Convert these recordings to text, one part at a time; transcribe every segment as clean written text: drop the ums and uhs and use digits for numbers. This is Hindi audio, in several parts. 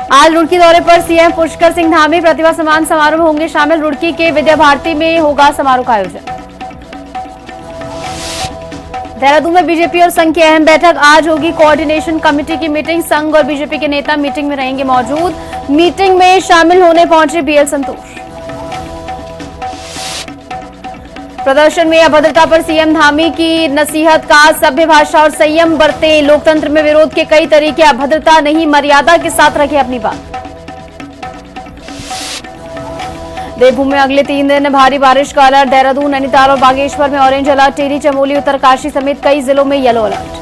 आज रुड़की दौरे पर सीएम पुष्कर सिंह धामी प्रतिभा सम्मान समारोह में होंगे शामिल। रुड़की के विद्या भारती में होगा समारोह का आयोजन। देहरादून में बीजेपी और संघ की अहम बैठक। आज होगी कोऑर्डिनेशन कमेटी की मीटिंग। संघ और बीजेपी के नेता मीटिंग में रहेंगे मौजूद। मीटिंग में शामिल होने पहुंचे बीएल संतोष। प्रदर्शन में अभद्रता पर सीएम धामी की नसीहत। का सभ्य भाषा और संयम बरतें। लोकतंत्र में विरोध के कई तरीके। अभद्रता नहीं, मर्यादा के साथ रखें अपनी बात। देवभूमि में अगले 3 दिन भारी बारिश का अलर्ट। देहरादून, नैनीताल और बागेश्वर में ऑरेंज अलर्ट। टिहरी, चमोली, उत्तरकाशी समेत कई जिलों में येलो अलर्ट।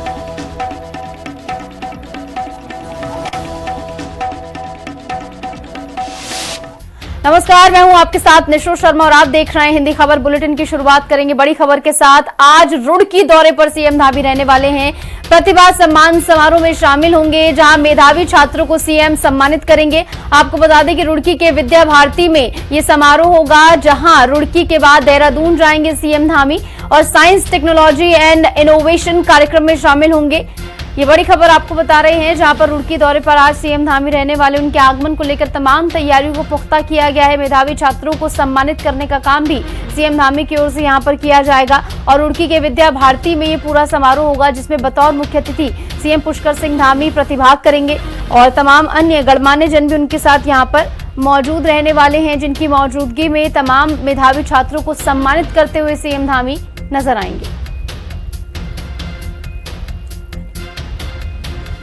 नमस्कार, मैं हूं आपके साथ निशो शर्मा और आप देख रहे हैं हिंदी खबर बुलेटिन की शुरुआत करेंगे बड़ी खबर के साथ। आज रुड़की दौरे पर सीएम धामी रहने वाले हैं। प्रतिभा सम्मान समारोह में शामिल होंगे, जहां मेधावी छात्रों को सीएम सम्मानित करेंगे। आपको बता दें कि रुड़की के विद्या भारती में ये समारोह होगा, जहां रुड़की के बाद देहरादून जाएंगे सीएम धामी और साइंस, टेक्नोलॉजी एंड इनोवेशन कार्यक्रम में शामिल होंगे। ये बड़ी खबर आपको बता रहे हैं, जहां पर रुड़की दौरे पर आज सीएम धामी रहने वाले। उनके आगमन को लेकर तमाम तैयारियों को पुख्ता किया गया है। मेधावी छात्रों को सम्मानित करने का काम भी सीएम धामी की ओर से यहां पर किया जाएगा और रुड़की के विद्या भारती में ये पूरा समारोह होगा, जिसमें बतौर मुख्य अतिथि सीएम पुष्कर सिंह धामी प्रतिभाग करेंगे और तमाम अन्य गणमान्य जन भी उनके साथ यहाँ पर मौजूद रहने वाले हैं, जिनकी मौजूदगी में तमाम मेधावी छात्रों को सम्मानित करते हुए सीएम धामी नजर आएंगे।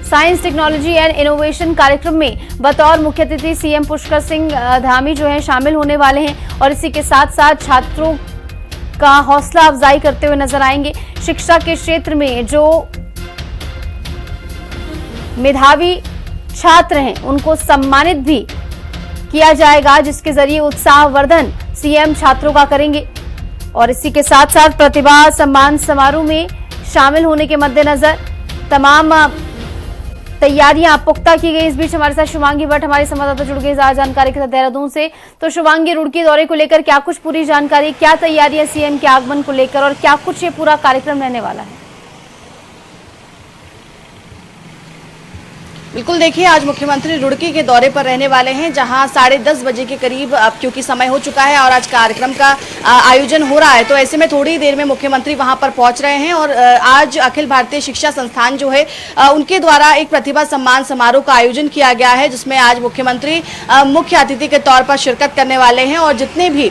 साइंस, टेक्नोलॉजी एंड इनोवेशन कार्यक्रम में बतौर मुख्य अतिथि सीएम पुष्कर सिंह धामी जो है शामिल होने वाले हैं और इसी के साथ साथ छात्रों का हौसला अफजाई करते हुए नजर आएंगे। शिक्षा के क्षेत्र में जो मेधावी छात्र हैं उनको सम्मानित भी किया जाएगा, जिसके जरिए उत्साहवर्धन सीएम छात्रों का करेंगे। और इसी के साथ साथ प्रतिभा सम्मान समारोह में शामिल होने के मद्देनजर तमाम तैयारियां पुख्ता की गई। इस बीच हमारे साथ शुभांगी भट्ट हमारी संवाददाता जुड़ गई जानकारी के साथ देहरादून से। तो शुभांगी, रुड़की दौरे को लेकर क्या कुछ पूरी जानकारी, क्या तैयारियां सीएम के आगमन को लेकर और क्या कुछ ये पूरा कार्यक्रम रहने वाला है? बिल्कुल, देखिए आज मुख्यमंत्री रुड़की के दौरे पर रहने वाले हैं, जहां 10:30 बजे के करीब अब क्योंकि समय हो चुका है और आज कार्यक्रम का आयोजन हो रहा है, तो ऐसे में थोड़ी देर में मुख्यमंत्री वहां पर पहुंच रहे हैं। और आज अखिल भारतीय शिक्षा संस्थान जो है उनके द्वारा एक प्रतिभा सम्मान समारोह का आयोजन किया गया है, जिसमें आज मुख्यमंत्री मुख्य अतिथि के तौर पर शिरकत करने वाले हैं और जितने भी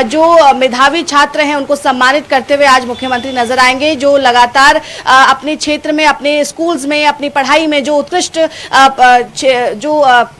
जो मेधावी छात्र हैं उनको सम्मानित करते हुए आज मुख्यमंत्री नजर आएंगे, जो लगातार अपने क्षेत्र में, अपने स्कूल्स में, अपनी पढ़ाई में जो उत्कृष्ट जो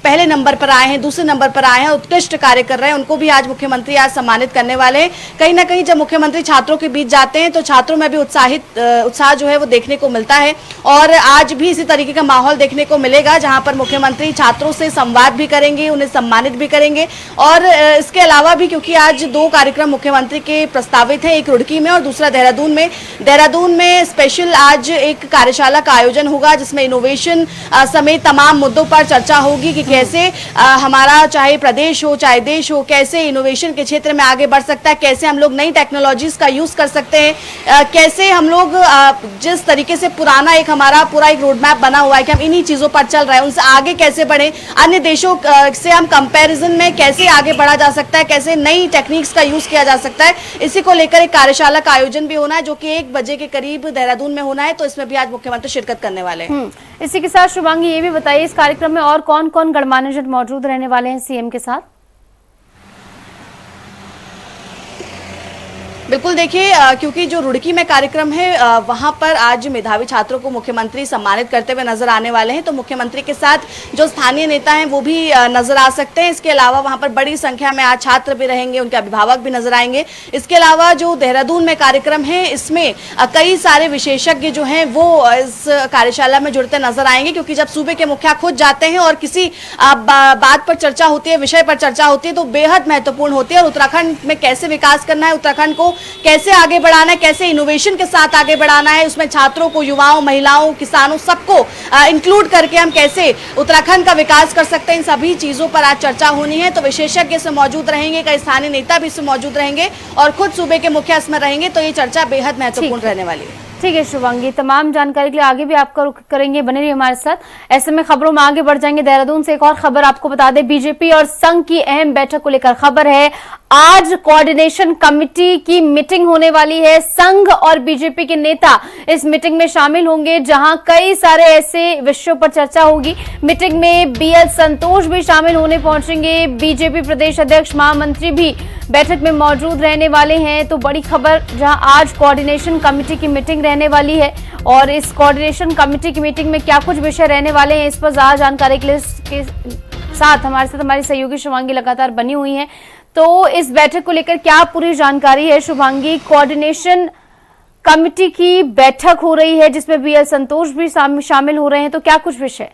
पहले नंबर पर आए हैं, दूसरे नंबर पर आए हैं, उत्कृष्ट कार्य कर रहे हैं, उनको भी आज मुख्यमंत्री आज सम्मानित करने वाले हैं। कहीं ना कहीं जब मुख्यमंत्री छात्रों के बीच जाते हैं तो छात्रों में भी उत्साह जो है वो देखने को मिलता है और आज भी इसी तरीके का माहौल देखने को मिलेगा, जहां पर मुख्यमंत्री छात्रों से संवाद भी करेंगे, उन्हें सम्मानित भी करेंगे। और इसके अलावा भी क्योंकि आज 2 कार्यक्रम मुख्यमंत्री के प्रस्तावित हैं, एक रुड़की में और दूसरा देहरादून में। देहरादून में स्पेशल आज एक कार्यशाला का आयोजन होगा, जिसमें इनोवेशन समेत तमाम मुद्दों पर चर्चा होगी कि कैसे हमारा चाहे प्रदेश हो चाहे देश हो, कैसे इनोवेशन के क्षेत्र में आगे बढ़ सकता है, कैसे हम लोग नई टेक्नोलॉजीज का यूज कर सकते हैं, कैसे हम लोग जिस तरीके से पुराना एक हमारा पूरा एक रोड मैप बना हुआ है कि हम इन्हीं चीजों पर चल रहे हैं, उनसे आगे कैसे बढ़े, अन्य देशों से हम कंपैरिजन में कैसे आगे बढ़ा जा सकता है, कैसे नई टेक्निक्स का यूज किया जा सकता है। इसी को लेकर एक कार्यशाला का आयोजन भी होना है, जो कि 1 बजे के करीब देहरादून में होना है, तो इसमें भी आज मुख्यमंत्री शिरकत करने वाले हैं। इसी के साथ शुभांगी ये भी बताइए, इस कार्यक्रम में और कौन कौन गणमान्य जन मौजूद रहने वाले हैं सीएम के साथ? बिल्कुल, देखिए क्योंकि जो रुड़की में कार्यक्रम है वहां पर आज मेधावी छात्रों को मुख्यमंत्री सम्मानित करते हुए नजर आने वाले हैं, तो मुख्यमंत्री के साथ जो स्थानीय नेता हैं वो भी नजर आ सकते हैं। इसके अलावा वहां पर बड़ी संख्या में आज छात्र भी रहेंगे, उनके अभिभावक भी नजर आएंगे। इसके अलावा जो देहरादून में कार्यक्रम है, इसमें कई सारे विशेषज्ञ जो हैं वो इस कार्यशाला में जुड़ते नजर आएंगे, क्योंकि जब सूबे के मुखिया खुद जाते हैं और किसी बात पर चर्चा होती है, विषय पर चर्चा होती है, तो बेहद महत्वपूर्ण होती है। और उत्तराखंड में कैसे विकास करना है, उत्तराखंड को कैसे आगे बढ़ाना है, कैसे इनोवेशन के साथ आगे बढ़ाना है, उसमें छात्रों को, युवाओं, महिलाओं, किसानों सबको इंक्लूड करके हम कैसे उत्तराखंड का विकास कर सकते हैं, इन सभी चीजों पर आज चर्चा होनी है। तो विशेषज्ञ इसमें मौजूद रहेंगे, कई स्थानीय नेता भी इसमें मौजूद रहेंगे और खुद सूबे के मुखिया इसमें रहेंगे, तो ये चर्चा बेहद महत्वपूर्ण रहने वाली है। ठीक है शुभांगी, तमाम जानकारी के लिए आगे भी आपका रुख करेंगे, बने रहिए हमारे साथ। ऐसे में खबरों में आगे बढ़ जाएंगे। देहरादून से एक और खबर आपको बता दें, बीजेपी और संघ की अहम बैठक को लेकर खबर है। आज कोऑर्डिनेशन कमेटी की मीटिंग होने वाली है। संघ और बीजेपी के नेता इस मीटिंग में शामिल होंगे, जहां कई सारे ऐसे विषयों पर चर्चा होगी। मीटिंग में बीएल संतोष भी शामिल होने पहुंचेंगे। बीजेपी प्रदेश अध्यक्ष महामंत्री भी बैठक में मौजूद रहने वाले हैं। तो बड़ी खबर, जहां आज कोऑर्डिनेशन कमेटी की मीटिंग रहने वाली है और इस कोऑर्डिनेशन कमेटी की मीटिंग में क्या कुछ विषय रहने वाले हैं, इस पर ज्यादा जानकारी के साथ हमारी सहयोगी शुभांगी लगातार बनी हुई है। तो इस बैठक को लेकर क्या पूरी जानकारी है शुभांगी? कोऑर्डिनेशन कमेटी की बैठक हो रही है जिसमें बीएल संतोष भी शामिल हो रहे हैं, तो क्या कुछ विषय?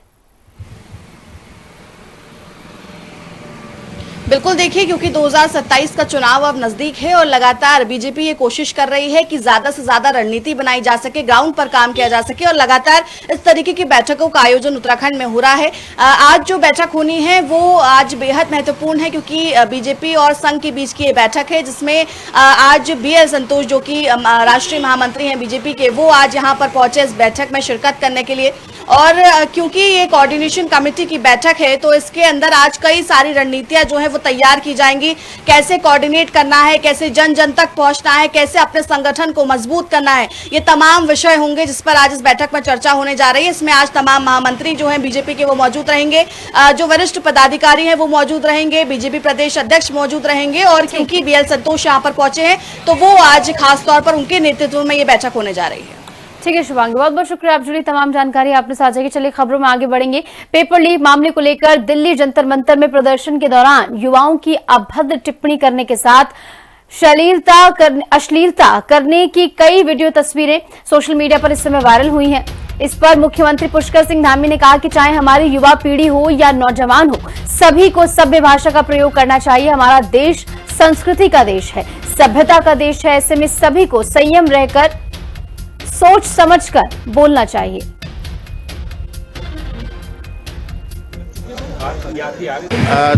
बिल्कुल, देखिए, क्योंकि 2027 का चुनाव अब नजदीक है और लगातार बीजेपी ये कोशिश कर रही है कि ज्यादा से ज्यादा रणनीति बनाई जा सके, ग्राउंड पर काम किया जा सके और लगातार इस तरीके की बैठकों का आयोजन उत्तराखंड में हो रहा है। आज जो बैठक होनी है वो आज बेहद महत्वपूर्ण है, क्योंकि बीजेपी और संघ के बीच की ये बैठक है, जिसमें आज बीएल संतोष, जो कि राष्ट्रीय महामंत्री हैं बीजेपी के, वो आज यहाँ पर पहुंचे इस बैठक में शिरकत करने के लिए। और क्योंकि ये कोऑर्डिनेशन कमेटी की बैठक है तो इसके अंदर आज कई सारी रणनीतियां जो है वो तैयार की जाएंगी। कैसे कोऑर्डिनेट करना है, कैसे जन जन तक पहुंचना है, कैसे अपने संगठन को मजबूत करना है, ये तमाम विषय होंगे जिस पर आज इस बैठक में चर्चा होने जा रही है। इसमें आज तमाम महामंत्री जो हैं बीजेपी के वो मौजूद रहेंगे, जो वरिष्ठ पदाधिकारी हैं वो मौजूद रहेंगे, बीजेपी प्रदेश अध्यक्ष मौजूद रहेंगे और क्योंकि बीएल संतोष यहाँ पर पहुंचे हैं तो वो आज खासतौर पर उनके नेतृत्व में ये बैठक होने जा रही है। ठीक है शुभांगी, बहुत बहुत शुक्रिया, आप जुड़ी तमाम जानकारी आपने साझा की। चलिए खबरों में आगे बढ़ेंगे। पेपर लीक मामले को लेकर दिल्ली जंतर मंतर में प्रदर्शन के दौरान युवाओं की अभद्र टिप्पणी करने के साथ अश्लीलता करने की कई वीडियो तस्वीरें सोशल मीडिया पर इस समय वायरल हुई हैं। इस पर मुख्यमंत्री पुष्कर सिंह धामी ने कहा कि चाहे हमारी युवा पीढ़ी हो या नौजवान हो, सभी को सभ्य भाषा का प्रयोग करना चाहिए। हमारा देश संस्कृति का देश है, सभ्यता का देश है। ऐसे में सभी को संयम रहकर सोच समझकर बोलना चाहिए।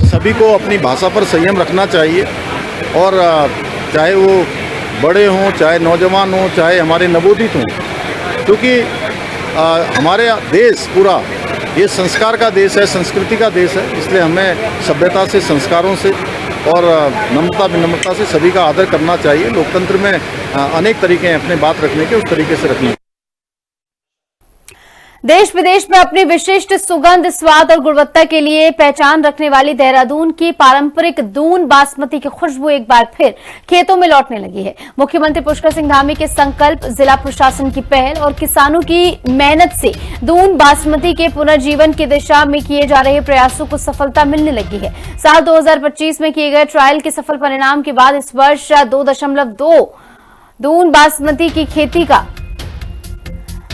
सभी को अपनी भाषा पर संयम रखना चाहिए और चाहे वो बड़े हों, चाहे नौजवान हों, चाहे हमारे नवोदित हों, क्योंकि हमारे देश पूरा ये संस्कार का देश है, संस्कृति का देश है। इसलिए हमें सभ्यता से, संस्कारों से और नम्रता विनम्रता से सभी का आदर करना चाहिए। लोकतंत्र में अनेक तरीके हैं अपने बात रखने के, उस तरीके से रखने। देश विदेश में अपनी विशिष्ट सुगंध, स्वाद और गुणवत्ता के लिए पहचान रखने वाली देहरादून की पारंपरिक दून बासमती की खुशबू एक बार फिर खेतों में लौटने लगी है। मुख्यमंत्री पुष्कर सिंह धामी के संकल्प, जिला प्रशासन की पहल और किसानों की मेहनत से दून बासमती के पुनर्जीवन की दिशा में किए जा रहे प्रयासों को सफलता मिलने लगी है। साल 2025 में किए गए ट्रायल के सफल परिणाम के बाद इस वर्ष 2.2 दून बासमती की खेती का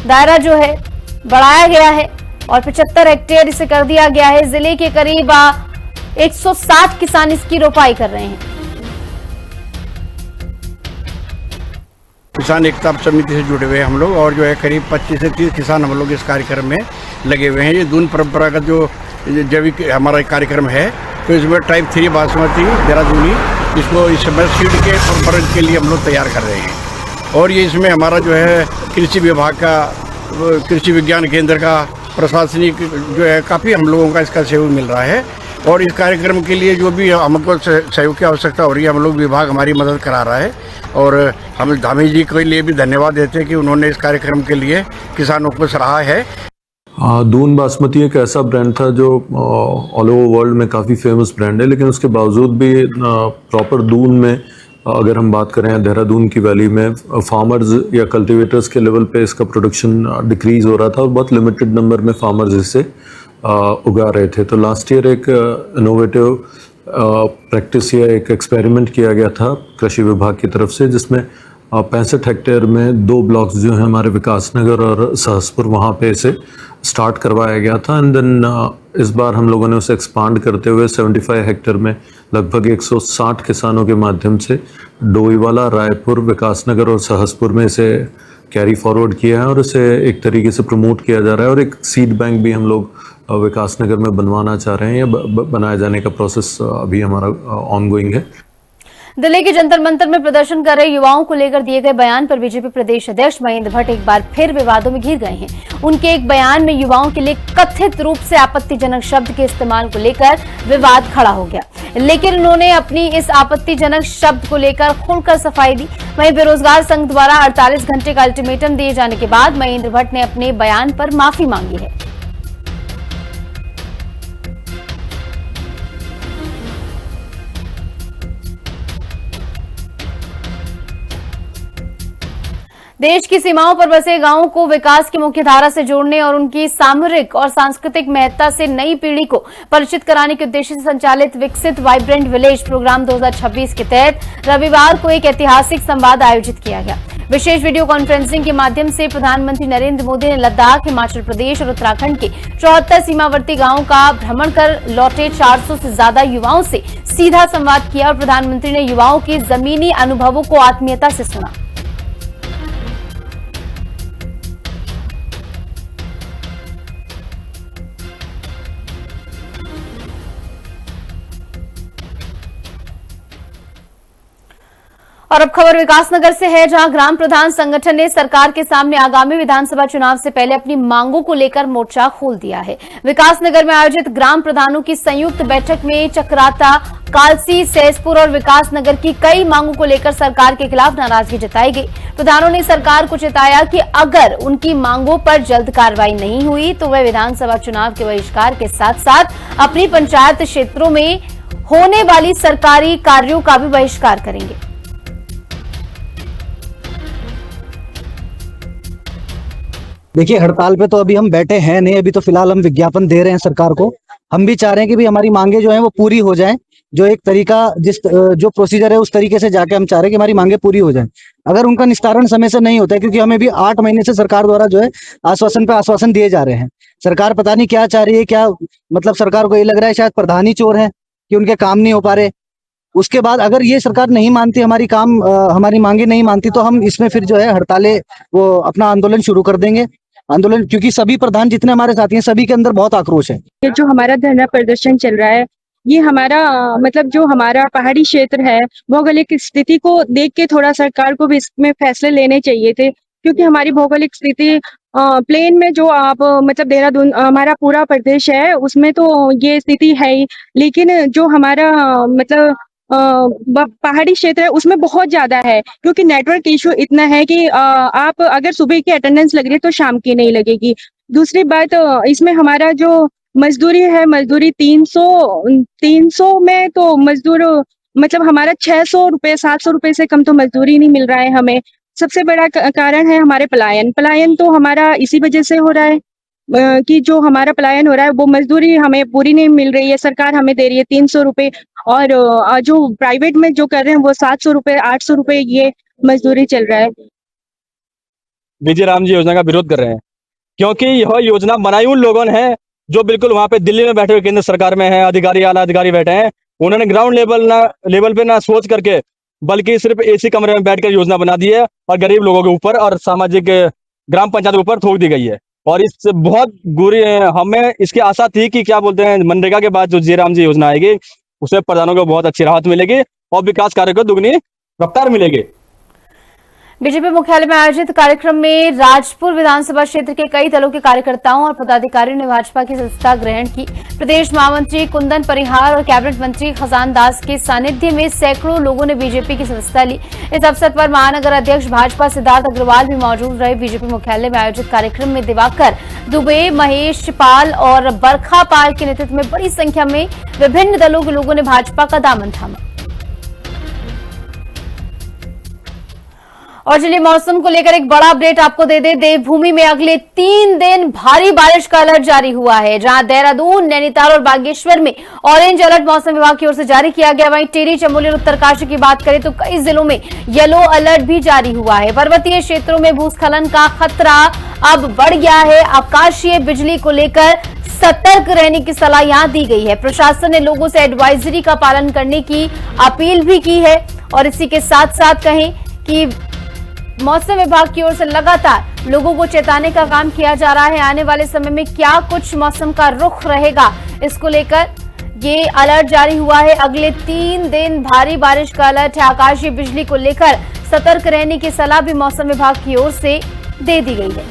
दायरा जो है बढ़ाया गया है और 75 हेक्टेयर इसे कर दिया गया है। जिले के करीब 160 किसान इसकी रोपाई कर रहे हैं। किसान एकता समिति से जुड़े हुए हैं हम लोग और जो है करीब 25 से 30 किसान हम लोग इस कार्यक्रम में लगे हुए हैं। ये दून परंपरागत जो जैविक हमारा कार्यक्रम है, तो इसमें टाइप 3 बासमती देहरादूनी, इसको इस समय सीड के परंपरा के लिए हम लोग तैयार कर रहे हैं। और ये इसमें हमारा जो है कृषि विभाग का, कृषि विज्ञान केंद्र का, प्रशासनिक जो है काफ़ी हम लोगों का इसका सहयोग मिल रहा है। और इस कार्यक्रम के लिए जो भी हमको सहयोग की आवश्यकता हो रही है, हम लोग विभाग हमारी मदद करा रहा है। और हम धामी जी के लिए भी धन्यवाद देते हैं कि उन्होंने इस कार्यक्रम के लिए किसानों को सराहा है। दून बासमती एक ऐसा ब्रांड था जो ऑल ओवर वर्ल्ड में काफ़ी फेमस ब्रांड है, लेकिन उसके बावजूद भी प्रॉपर दून में अगर हम बात करें देहरादून की वैली में फार्मर्स या कल्टीवेटर्स के लेवल पे इसका प्रोडक्शन डिक्रीज हो रहा था और बहुत लिमिटेड नंबर में फार्मर्स इसे उगा रहे थे। तो लास्ट ईयर एक इनोवेटिव प्रैक्टिस या एक एक्सपेरिमेंट किया गया था कृषि विभाग की तरफ से, जिसमें 65 हेक्टेयर में 2 ब्लॉक्स जो हैं हमारे विकासनगर और सहसपुर, वहाँ पे इसे स्टार्ट करवाया गया था। एंड देन इस बार हम लोगों ने उसे एक्सपांड करते हुए 75 हेक्टेयर में लगभग 160 किसानों के माध्यम से डोईवाला, रायपुर, विकासनगर और सहसपुर में इसे कैरी फॉरवर्ड किया है और इसे एक तरीके से प्रमोट किया जा रहा है। और एक सीड बैंक भी हम लोग विकासनगर में बनवाना चाह रहे हैं, या बनाए जाने का प्रोसेस अभी हमारा ऑनगोइंग है। दिल्ली के जंतर मंतर में प्रदर्शन कर रहे युवाओं को लेकर दिए गए बयान पर बीजेपी प्रदेश अध्यक्ष महेंद्र भट्ट एक बार फिर विवादों में घिर गए हैं। उनके एक बयान में युवाओं के लिए कथित रूप से आपत्तिजनक शब्द के इस्तेमाल को लेकर विवाद खड़ा हो गया, लेकिन उन्होंने अपनी इस आपत्तिजनक शब्द को लेकर खुलकर सफाई दी। वहीं बेरोजगार संघ द्वारा 48 घंटे का अल्टीमेटम दिए जाने के बाद महेंद्र भट्ट ने अपने बयान पर माफी मांगी है। देश की सीमाओं पर बसे गांवों को विकास की मुख्य धारा से जोड़ने और उनकी सामरिक और सांस्कृतिक महत्ता से नई पीढ़ी को परिचित कराने के उद्देश्य से संचालित विकसित वाइब्रेंट विलेज प्रोग्राम 2026 के तहत रविवार को एक ऐतिहासिक संवाद आयोजित किया गया। विशेष वीडियो कॉन्फ्रेंसिंग के माध्यम से प्रधानमंत्री नरेंद्र मोदी ने लद्दाख, हिमाचल प्रदेश और उत्तराखंड के 74 सीमावर्ती गांवों का भ्रमण कर लौटे 400 से ज्यादा युवाओं से सीधा संवाद किया और प्रधानमंत्री ने युवाओं की जमीनी अनुभवों को आत्मीयता से सुना। और अब खबर विकासनगर से है, जहां ग्राम प्रधान संगठन ने सरकार के सामने आगामी विधानसभा चुनाव से पहले अपनी मांगों को लेकर मोर्चा खोल दिया है। विकासनगर में आयोजित ग्राम प्रधानों की संयुक्त बैठक में चक्राता, कालसी, सहसपुर और विकासनगर की कई मांगों को लेकर सरकार के खिलाफ नाराजगी जताई गई। प्रधानों ने सरकार को चेताया कि अगर उनकी मांगों पर जल्द कार्रवाई नहीं हुई तो वे विधानसभा चुनाव के बहिष्कार के साथ साथ अपनी पंचायत क्षेत्रों में होने वाली सरकारी कार्यों का भी बहिष्कार करेंगे। देखिए, हड़ताल पे तो अभी हम बैठे हैं नहीं, अभी तो फिलहाल हम विज्ञापन दे रहे हैं सरकार को। हम भी चाह रहे हैं कि भी हमारी मांगे जो हैं वो पूरी हो जाएं। जो एक तरीका जो प्रोसीजर है उस तरीके से जाके हम चाह रहे हैं कि हमारी मांगे पूरी हो जाएं। अगर उनका निस्तारण समय से नहीं होता है, क्योंकि हमें भी 8 महीने से सरकार द्वारा जो है आश्वासन पे आश्वासन दिए जा रहे हैं। सरकार पता नहीं क्या चाह रही है, क्या मतलब सरकार को ये लग रहा है शायद प्रधान ही चोर है कि उनके काम नहीं हो पा रहे। उसके बाद अगर ये सरकार नहीं मानती हमारी मांगे नहीं मानती तो हम इसमें फिर जो है हड़तालें वो अपना आंदोलन शुरू कर देंगे। आंदोलन क्योंकि सभी प्रधान जितने हमारे साथी हैं सभी के अंदर बहुत आक्रोश है। ये जो हमारा धरना प्रदर्शन चल रहा है, ये हमारा मतलब जो हमारा पहाड़ी क्षेत्र है भौगोलिक स्थिति को देख के थोड़ा सरकार को भी इसमें फैसले लेने चाहिए थे, क्योंकि हमारी भौगोलिक स्थिति प्लेन में जो आप मतलब देहरादून हमारा पूरा प्रदेश है उसमें तो ये स्थिति है ही, लेकिन जो हमारा मतलब पहाड़ी क्षेत्र है उसमें बहुत ज्यादा है, क्योंकि नेटवर्क इशू इतना है कि आप अगर सुबह की अटेंडेंस लग रही है तो शाम की नहीं लगेगी। दूसरी बात इसमें हमारा जो मजदूरी है, मजदूरी 300 में तो मजदूर मतलब हमारा 600 रुपए 700 रुपए से कम तो मजदूरी नहीं मिल रहा है हमें। सबसे बड़ा कारण है हमारे पलायन तो हमारा इसी वजह से हो रहा है कि जो हमारा पलायन हो रहा है वो मजदूरी हमें पूरी नहीं मिल रही है। सरकार हमें दे रही है 300 रुपए और जो प्राइवेट में जो कर रहे हैं वो 700 रुपए 800 रुपए ये मजदूरी चल रहा है। विजय राम जी योजना का विरोध कर रहे हैं, क्योंकि यह योजना बनाई उन लोगों ने है जो बिल्कुल वहां पे दिल्ली में बैठे हुए केंद्र सरकार में है, अधिकारी आला अधिकारी बैठे हैं। उन्होंने ग्राउंड लेवल पे ना सोच करके बल्कि सिर्फ एसी कमरे में बैठकर योजना बना दी है और गरीब लोगों के ऊपर और सामाजिक ग्राम पंचायत के ऊपर थोक दी गई है। और इससे बहुत बुरी हमें इसकी आशा थी कि क्या बोलते हैं मनरेगा के बाद जो जयराम जी योजना आएगी उससे प्रधानों को बहुत अच्छी राहत मिलेगी और विकास कार्य को दुगनी रफ्तार मिलेगी। बीजेपी मुख्यालय में आयोजित कार्यक्रम में राजपुर विधानसभा क्षेत्र के कई दलों के कार्यकर्ताओं और पदाधिकारियों ने भाजपा की सदस्यता ग्रहण की। प्रदेश महामंत्री कुंदन परिहार और कैबिनेट मंत्री खजान दास के सानिध्य में सैकड़ों लोगों ने बीजेपी की सदस्यता ली। इस अवसर पर महानगर अध्यक्ष भाजपा सिद्धार्थ अग्रवाल भी मौजूद रहे। बीजेपी मुख्यालय में आयोजित कार्यक्रम में दिवाकर दुबे, महेश पाल और बरखा पाल के नेतृत्व में बड़ी संख्या में विभिन्न दलों के लोगों ने भाजपा का दामन थामा। और चलिए मौसम को लेकर एक बड़ा अपडेट आपको दे दे। देवभूमि में अगले 3 दिन भारी बारिश का अलर्ट जारी हुआ है, जहां देहरादून, नैनीताल और बागेश्वर में ऑरेंज अलर्ट मौसम विभाग की ओर से जारी किया गया। वहीं टिहरी, चमोली और उत्तरकाशी की बात करें तो कई जिलों में येलो अलर्ट भी जारी हुआ है। पर्वतीय क्षेत्रों में भूस्खलन का खतरा अब बढ़ गया है। आकाशीय बिजली को लेकर सतर्क रहने की सलाह यहां दी गई है। प्रशासन ने लोगों से एडवाइजरी का पालन करने की अपील भी की है। और इसी के साथ साथ कहें कि मौसम विभाग की ओर से लगातार लोगों को चेताने का काम किया जा रहा है। आने वाले समय में क्या कुछ मौसम का रुख रहेगा, इसको लेकर ये अलर्ट जारी हुआ है। अगले 3 दिन भारी बारिश का अलर्ट है। आकाशीय बिजली को लेकर सतर्क रहने की सलाह भी मौसम विभाग की ओर से दे दी गई है।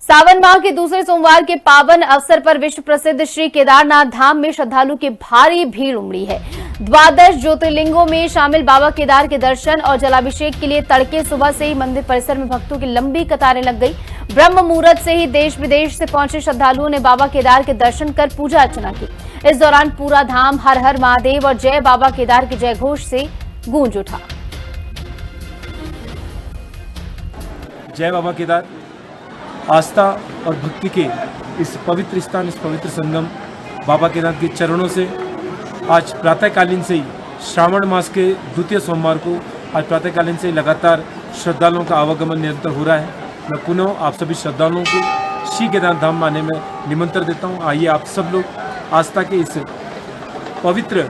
सावन माह के दूसरे सोमवार के पावन अवसर पर विश्व प्रसिद्ध श्री केदारनाथ धाम में श्रद्धालु की भारी भीड़ उमड़ी है। 12 ज्योतिर्लिंगों में शामिल बाबा केदार के दर्शन और जलाभिषेक के लिए तड़के सुबह से ही मंदिर परिसर में भक्तों की लंबी कतारें लग गई। ब्रह्म मुहूर्त से ही देश विदेश से पहुंचे श्रद्धालुओं ने बाबा केदार के दर्शन कर पूजा अर्चना की। इस दौरान पूरा धाम हर हर महादेव और जय बाबा केदार के जयघोष से गूंज उठा। जय बाबा केदार। आस्था और भक्ति के इस पवित्र स्थान, इस पवित्र संगम बाबा केदार के चरणों से आज प्रातःकालीन से ही श्रावण मास के द्वितीय सोमवार को आज प्रातःकालीन से ही लगातार श्रद्धालुओं का आवागमन निरंतर हो रहा है। मैं पुनः आप सभी श्रद्धालुओं को श्री केदारनाथ धाम आने में निमंत्रण देता हूं। आइए आप सब लोग आस्था के इस पवित्र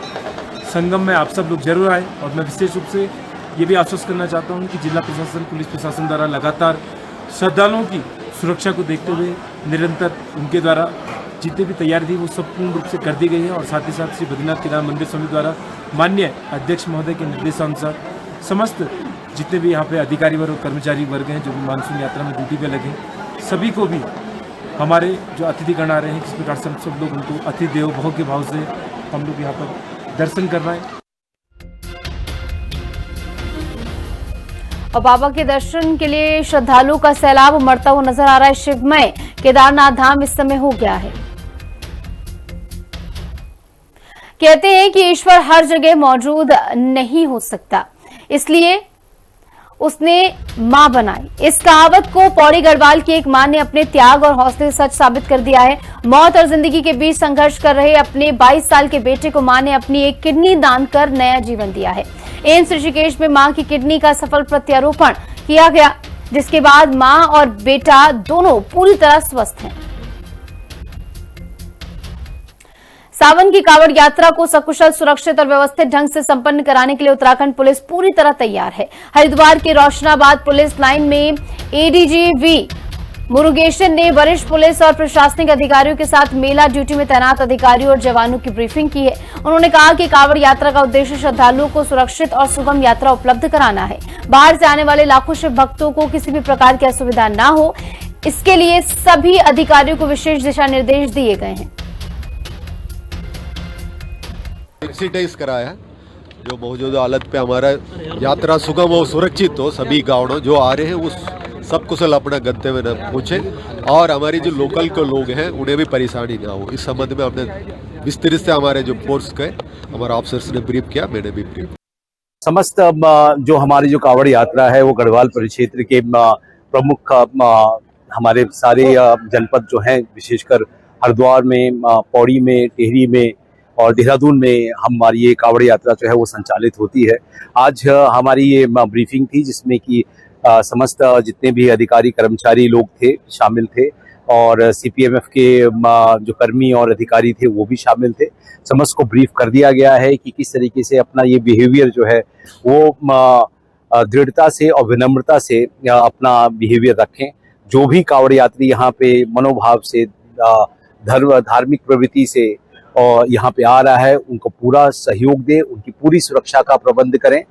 संगम में आप सब लोग जरूर आए। और मैं विशेष रूप से ये भी आश्वस्त करना चाहता हूं कि जिला प्रशासन, पुलिस प्रशासन द्वारा लगातार श्रद्धालुओं की सुरक्षा को देखते हुए निरंतर उनके द्वारा जितनी भी तैयारी थी वो सब पूर्ण रूप से कर दी गई है। और साथ ही साथ श्री बद्रीनाथ केदार मंदिर समिति द्वारा माननीय अध्यक्ष महोदय के निर्देशानुसार समस्त जितने भी यहाँ पे अधिकारी वर्ग और कर्मचारी वर्ग हैं जो भी मानसून यात्रा में ड्यूटी पे लगे, सभी को भी हमारे जो अतिथिगण आ रहे हैं, किस प्रकार से हम सब लोग उनको अतिथि देवो भव के भाव से हम लोग यहाँ पर दर्शन कर रहे हैं। और बाबा के दर्शन के लिए श्रद्धालुओं का सैलाब उमड़ता हुआ नजर आ रहा है। शिवमय केदारनाथ धाम इस समय हो गया है। कहते हैं कि ईश्वर हर जगह मौजूद नहीं हो सकता, इसलिए उसने मां बनाई। इस कहावत को पौड़ी गढ़वाल की एक मां ने अपने त्याग और हौसले से सच साबित कर दिया है। मौत और जिंदगी के बीच संघर्ष कर रहे अपने 22 साल के बेटे को मां ने अपनी एक किडनी दान कर नया जीवन दिया है। एम्स ऋषिकेश में मां की किडनी का सफल प्रत्यारोपण किया गया, जिसके बाद मां और बेटा दोनों पूरी तरह स्वस्थ हैं। सावन की कावड़ यात्रा को सकुशल, सुरक्षित और व्यवस्थित ढंग से संपन्न कराने के लिए उत्तराखंड पुलिस पूरी तरह तैयार है। हरिद्वार के रोशनाबाद पुलिस लाइन में एडीजी वी मुरुगेशन ने वरिष्ठ पुलिस और प्रशासनिक अधिकारियों के साथ मेला ड्यूटी में तैनात अधिकारियों और जवानों की ब्रीफिंग की है। उन्होंने कहा कि कावड़ यात्रा का उद्देश्य श्रद्धालुओं को सुरक्षित और सुगम यात्रा उपलब्ध कराना है। बाहर से आने वाले लाखों शिव भक्तों को किसी भी प्रकार की असुविधा न हो, इसके लिए सभी अधिकारियों को विशेष दिशा निर्देश दिए गए हैं। एक्सीडाइज कराया जो मौजूदा हालत पे हमारा यात्रा सुगम और सुरक्षित हो, सभी गाँव जो आ रहे हैं उस सब कुशल अपना गंतव्य न पहुँचे और हमारी जो लोकल के लोग हैं उन्हें भी परेशानी ना हो। इस संबंध में हमने विस्तृत से हमारे जो फोर्स के हमारे ऑफिसर्स ने ब्रीफ किया, मैंने भी ब्रीफ। समस्त जो हमारी जो कावड़ यात्रा है वो गढ़वाल परिक्षेत्र के प्रमुख हमारे सारे जनपद जो हैं, विशेषकर हरिद्वार में, पौड़ी में, टिहरी में और देहरादून में हमारी ये कावड़ यात्रा जो है वो संचालित होती है। आज हमारी ये ब्रीफिंग थी जिसमें कि समस्त जितने भी अधिकारी कर्मचारी लोग थे शामिल थे और सीपीएमएफ के जो कर्मी और अधिकारी थे वो भी शामिल थे। समस्त को ब्रीफ कर दिया गया है कि किस तरीके से अपना ये बिहेवियर जो है वो दृढ़ता से और विनम्रता से अपना बिहेवियर रखें। जो भी कावड़ यात्री यहाँ पे मनोभाव से, धार्मिक प्रवृत्ति से और यहाँ पे आ रहा है, उनको पूरा सहयोग दें, उनकी पूरी सुरक्षा का प्रबंध करें।